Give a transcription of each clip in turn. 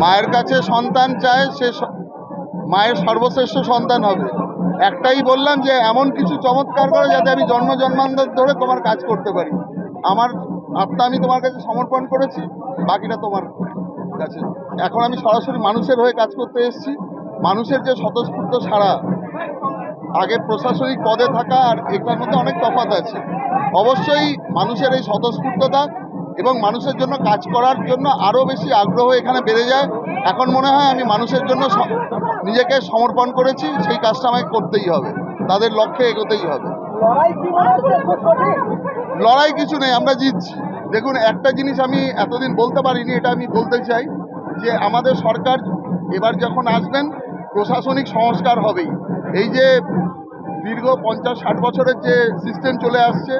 মায়ের কাছে সন্তান চায়, সে মায়ের সর্বশ্রেষ্ঠ সন্তান হবে। একটাই বললাম যে এমন কিছু চমৎকার করে যাতে আমি জন্ম জন্মান্তর ধরে তোমার কাজ করতে পারি। আমার আত্মা আমি তোমার কাছে সমর্পণ করেছি, বাকিটা তোমার কাছে। এখন আমি সরাসরি মানুষের হয়ে কাজ করতে এসেছি। মানুষের যে স্বতঃস্ফূর্ত সাড়া, আগে প্রশাসনিক পদে থাকা আর এটার মধ্যে অনেক তফাৎ আছে। অবশ্যই মানুষের এই স্বতঃস্ফূর্ততা এবং মানুষের জন্য কাজ করার জন্য আরও বেশি আগ্রহ এখানে বেড়ে যায়। এখন মনে হয় আমি মানুষের জন্য নিজেকে সমর্পণ করেছি, সেই কাজটা আমাকে করতেই হবে, তাদের লক্ষ্যে এগোতেই হবে। লড়াই কিছু নেই, আমরা জিতছি। দেখুন, একটা জিনিস আমি এতদিন বলতে পারিনি, এটা আমি বলতে চাই যে আমাদের সরকার এবার যখন আসবেন, প্রশাসনিক সংস্কার হবেই। এই যে দীর্ঘ 50-60 বছরের যে সিস্টেম চলে আসছে,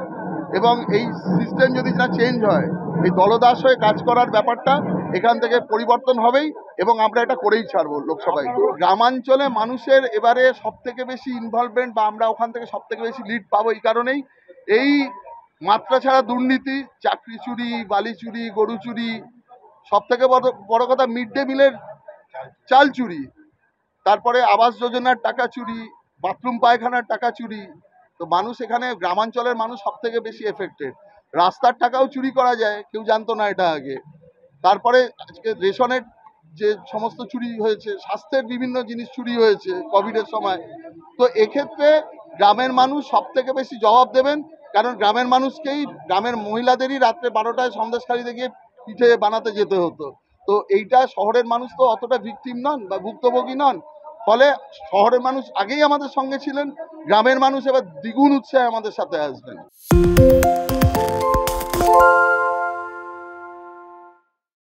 এবং এই সিস্টেম যদি না চেঞ্জ হয়, এই দলদাস হয়ে কাজ করার ব্যাপারটা এখান থেকে পরিবর্তন হবেই, এবং আমরা এটা করেই ছাড়বো লোকসভায়। গ্রামাঞ্চলে মানুষের এবারে সব থেকে বেশি ইনভলভমেন্ট, বা আমরা ওখান থেকে সব থেকে বেশি লিড পাবো এই কারণেই, এই মাত্রা ছাড়া দুর্নীতি, চাকরি চুরি, বালি চুরি, গরু চুরি, সব থেকে বড় কথা মিড ডে মিলের চাল চুরি, তারপরে আবাস যোজনার টাকা চুরি, বাথরুম পায়খানার টাকা চুরি। তো মানুষ এখানে, গ্রামাঞ্চলের মানুষ সব থেকে বেশি এফেক্টেড। রাস্তার টাকাও চুরি করা যায়, কেউ জানতো না এটা আগে। তারপরে আজকে রেশনের যে সমস্ত চুরি হয়েছে, স্বাস্থ্যের বিভিন্ন জিনিস চুরি হয়েছে কোভিডের সময়। তো এক্ষেত্রে গ্রামের মানুষ সব থেকে বেশি জবাব দেবেন, কারণ গ্রামের মানুষকেই, গ্রামের মহিলাদেরই রাত্রে 12টায় সন্দেশখালিতে গিয়ে পিঠে বানাতে যেতে হতো। তো এইটা শহরের মানুষ তো অতটা ভিকটিম নন বা ভুক্তভোগী নন। ফলে শহরের মানুষ আগেই আমাদের সঙ্গে ছিলেন, গ্রামের মানুষ এবার দ্বিগুণ উৎসাহে আমাদের সাথে আসবেন।